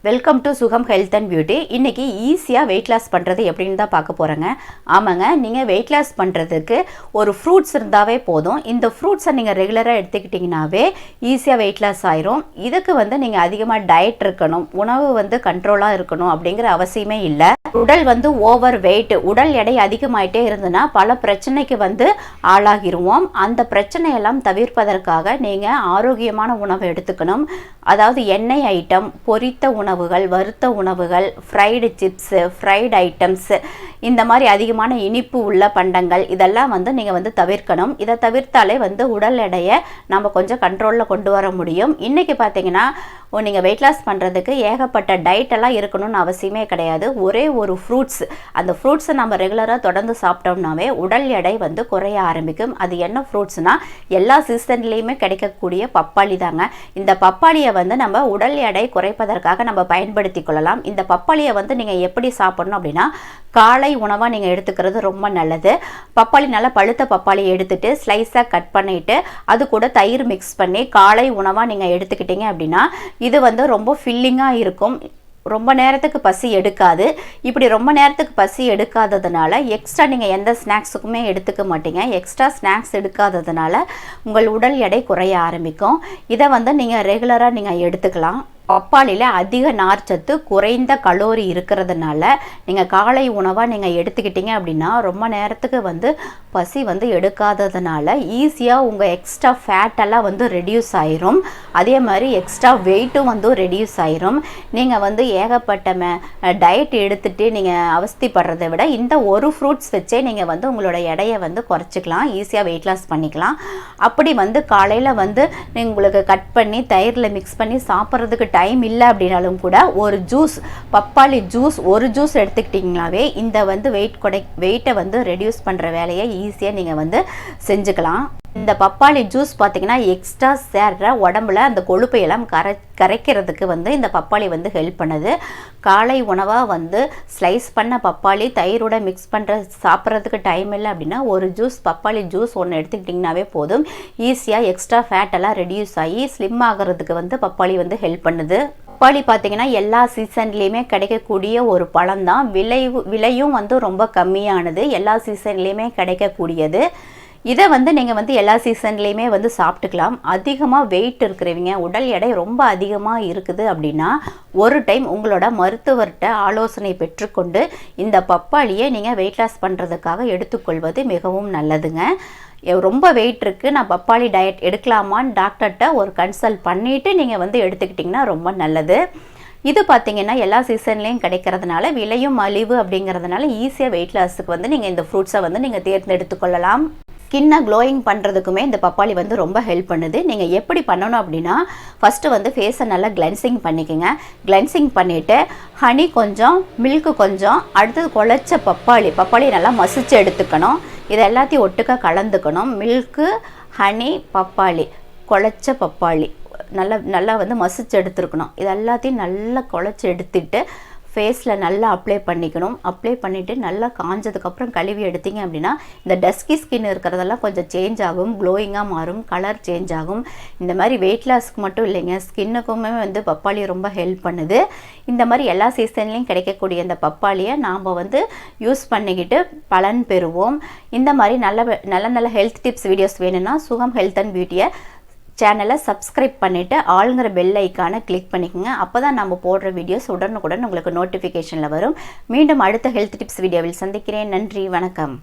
Welcome to சுகம் health and beauty. இன்றைக்கி ஈஸியாக வெயிட் லாஸ் பண்ணுறது எப்படின்னு தான் பார்க்க போகிறேங்க. ஆமாங்க, நீங்கள் வெயிட் லாஸ் பண்ணுறதுக்கு ஒரு ஃப்ரூட்ஸ் இருந்தாவே போதும். இந்த ஃப்ரூட்ஸை நீங்கள் ரெகுலராக எடுத்துக்கிட்டிங்கனாவே ஈஸியாக வெயிட் லாஸ் ஆயிரும். இதுக்கு நீங்கள் அதிகமாக டயட் இருக்கணும், உணவு கண்ட்ரோலாக இருக்கணும் அப்படிங்கிற அவசியமே இல்லை. உடல் ஓவர் வெயிட், உடல் எடை அதிகமாயிட்டே இருந்ததுன்னா பல பிரச்சனைக்கு ஆளாகிருவோம். அந்த பிரச்சனையெல்லாம் தவிர்ப்பதற்காக நீங்கள் ஆரோக்கியமான உணவை எடுத்துக்கணும். அதாவது எண்ணெய் ஐட்டம், பொரித்த உணவுகள், வறுத்த உணவுகள், ஃப்ரைடு சிப்ஸு, ஃப்ரைடு ஐட்டம்ஸ், இந்த மாதிரி அதிகமான இனிப்பு உள்ள பண்டங்கள் இதெல்லாம் நீங்கள் தவிர்க்கணும். இதை தவிர்த்தாலே உடல் எடையை நம்ம கொஞ்சம் கண்ட்ரோலில் கொண்டு வர முடியும். இன்றைக்கி பார்த்தீங்கன்னா நீங்கள் வெயிட் லாஸ் பண்ணுறதுக்கு ஏகப்பட்ட டயட்டெல்லாம் இருக்கணும்னு அவசியமே கிடையாது. ஒரே ஒரு ஃப்ரூட்ஸ், அந்த ஃப்ரூட்ஸை நம்ம ரெகுலராக தொடர்ந்து சாப்பிட்டோம்னாவே உடல் எடை குறைய ஆரம்பிக்கும். அது என்ன ஃப்ரூட்ஸ்னால் எல்லா சீசன்லேயுமே கிடைக்கக்கூடிய பப்பாளி தாங்க. இந்த பப்பாளியை நம்ம உடல் எடை குறைப்பதற்காக நம்ம பயன்படுத்தி கொள்ளலாம். இந்த பப்பாளியை நீங்கள் எப்படி சாப்பிடணும் அப்படின்னா, காலை உணவாக நீங்கள் எடுத்துக்கிறது ரொம்ப நல்லது. பப்பாளி நல்லா பழுத்த பப்பாளியை எடுத்துட்டு ஸ்லைஸாக கட் பண்ணிவிட்டு அது கூட தயிர் மிக்ஸ் பண்ணி காலை உணவாக நீங்கள் எடுத்துக்கிட்டீங்க அப்படின்னா இது ரொம்ப ஃபில்லிங்காக இருக்கும். ரொம்ப நேரத்துக்கு பசி எடுக்காது. இப்படி ரொம்ப நேரத்துக்கு பசி எடுக்காததுனால எக்ஸ்ட்ரா நீங்கள் எந்த ஸ்நாக்ஸுக்குமே எடுத்துக்க மாட்டீங்க. எக்ஸ்ட்ரா ஸ்நாக்ஸ் எடுக்காததுனால உங்கள் உடல் எடை குறைய ஆரம்பிக்கும். இதை நீங்கள் ரெகுலராக நீங்கள் எடுத்துக்கலாம். பப்பாளியில் அதிக நார்ச்சத்து, குறைந்த கலோரி இருக்கிறதுனால நீங்கள் காலை உணவாக நீங்கள் எடுத்துக்கிட்டீங்க அப்படின்னா ரொம்ப நேரத்துக்கு பசி எடுக்காததுனால ஈஸியாக உங்கள் எக்ஸ்ட்ரா ஃபேட்டெல்லாம் ரெடியூஸ் ஆயிரும். அதே மாதிரி எக்ஸ்ட்ரா வெயிட்டும் ரெடியூஸ் ஆயிரும். நீங்கள் ஏகப்பட்ட டயட் எடுத்துகிட்டு நீங்கள் அவஸ்திப்படுறதை விட இந்த ஒரு ஃப்ரூட்ஸ் வச்சே நீங்கள் உங்களோட எடையை குறைச்சிக்கலாம், ஈஸியாக வெயிட் லாஸ் பண்ணிக்கலாம். அப்படி காலையில் உங்களுக்கு கட் பண்ணி தயிரில் மிக்ஸ் பண்ணி சாப்பிட்றதுக்கு டைம் இல்லை அப்படின்னாலும் கூட ஒரு ஜூஸ், பப்பாளி ஜூஸ், ஒரு ஜூஸ் எடுத்துக்கிட்டிங்களாவே இந்த வெயிட்டை ரெடியூஸ் பண்ணுற வேலையை ஈஸியாக நீங்கள் செஞ்சுக்கலாம். இந்த பப்பாளி ஜூஸ் பார்த்திங்கன்னா எக்ஸ்ட்ரா சேர்ற உடம்புல அந்த கொழுப்பையெல்லாம் கரைக்கிறதுக்கு இந்த பப்பாளி ஹெல்ப் பண்ணுது. காலை உணவாக ஸ்லைஸ் பண்ண பப்பாளி தயிரோட மிக்ஸ் பண்ணுற சாப்பிட்றதுக்கு டைம் இல்லை அப்படின்னா ஒரு ஜூஸ், பப்பாளி ஜூஸ் ஒன்று எடுத்துக்கிட்டிங்கனாவே போதும். ஈஸியாக எக்ஸ்ட்ரா ஃபேட்டெல்லாம் ரெடியூஸ் ஆகி ஸ்லிம் ஆகிறதுக்கு பப்பாளி ஹெல்ப் பண்ணுது. பப்பாளி பார்த்திங்கன்னா எல்லா சீசன்லேயுமே கிடைக்கக்கூடிய ஒரு பழம் தான். விலையும் ரொம்ப கம்மியானது, எல்லா சீசன்லேயுமே கிடைக்கக்கூடியது. இதை நீங்கள் எல்லா சீசன்லேயுமே சாப்பிட்டுக்கலாம். அதிகமாக வெயிட் இருக்கிறவங்க, உடல் எடை ரொம்ப அதிகமாக இருக்குது அப்படின்னா ஒரு டைம் உங்களோட மருத்துவர்கிட்ட ஆலோசனை பெற்றுக்கொண்டு இந்த பப்பாளியை நீங்கள் வெயிட் லாஸ் பண்ணுறதுக்காக எடுத்துக்கொள்வது மிகவும் நல்லதுங்க. ரொம்ப வெயிட் இருக்குது, நான் பப்பாளி டயட் எடுக்கலாமான்னு டாக்டர்கிட்ட ஒரு கன்சல்ட் பண்ணிவிட்டு நீங்கள் எடுத்துக்கிட்டிங்கன்னா ரொம்ப நல்லது. இது பார்த்திங்கன்னா எல்லா சீசன்லேயும் கிடைக்கிறதுனால விலையும் மலிவு அப்படிங்கிறதுனால ஈஸியாக வெயிட் லாஸுக்கு நீங்கள் இந்த ஃப்ரூட்ஸை நீங்கள் தேர்ந்தெடுத்துக்கொள்ளலாம். ஸ்கின்னை க்ளோயிங் பண்ணுறதுக்குமே இந்த பப்பாளி ரொம்ப ஹெல்ப் பண்ணுது. நீங்கள் எப்படி பண்ணணும் அப்படின்னா ஃபஸ்ட்டு ஃபேஸை நல்லா கிளென்சிங் பண்ணிக்கோங்க. கிளென்சிங் பண்ணிவிட்டு ஹனி கொஞ்சம், மில்க்கு கொஞ்சம், அடுத்தது குழச்ச பப்பாளி நல்லா மசிச்சு எடுத்துக்கணும். இது எல்லாத்தையும் ஒட்டுக்க கலந்துக்கணும். மில்க்கு, ஹனி, பப்பாளி, குழச்ச பப்பாளி நல்லா மசிச்சு எடுத்துருக்கணும். இது எல்லாத்தையும் நல்லா குழச்சி எடுத்துட்டு ஃபேஸில் நல்லா அப்ளை பண்ணிக்கணும். அப்ளை பண்ணிவிட்டு நல்லா காஞ்சதுக்கப்புறம் கழுவி எடுத்திங்க அப்படின்னா இந்த டஸ்கி ஸ்கின் இருக்கிறதெல்லாம் கொஞ்சம் சேஞ்ச் ஆகும், க்ளோயிங்காக மாறும், கலர் சேஞ்ச் ஆகும். இந்த மாதிரி வெயிட் லாஸ்க்கு மட்டும் இல்லைங்க, ஸ்கின்னுக்குமே பப்பாளி ரொம்ப ஹெல்ப் பண்ணுது. இந்த மாதிரி எல்லா சீசன்லேயும் கிடைக்கக்கூடிய இந்த பப்பாளியை நாம் யூஸ் பண்ணிக்கிட்டு பலன் பெறுவோம். இந்த மாதிரி நல்ல ஹெல்த் டிப்ஸ் வீடியோஸ் வேணும்னா சுகம் ஹெல்த் அண்ட் பியூட்டியை சேனலை சப்ஸ்கிரைப் பண்ணிவிட்டு ஆளுங்கிற பெல் ஐக்கானை கிளிக் பண்ணிக்கோங்க. அப்போ தான் நம்ம போடுற வீடியோஸ் உடனுக்குடன் உங்களுக்கு நோட்டிஃபிகேஷனில் வரும். மீண்டும் அடுத்த ஹெல்த் டிப்ஸ் வீடியோவில் சந்திக்கிறேன். நன்றி, வணக்கம்.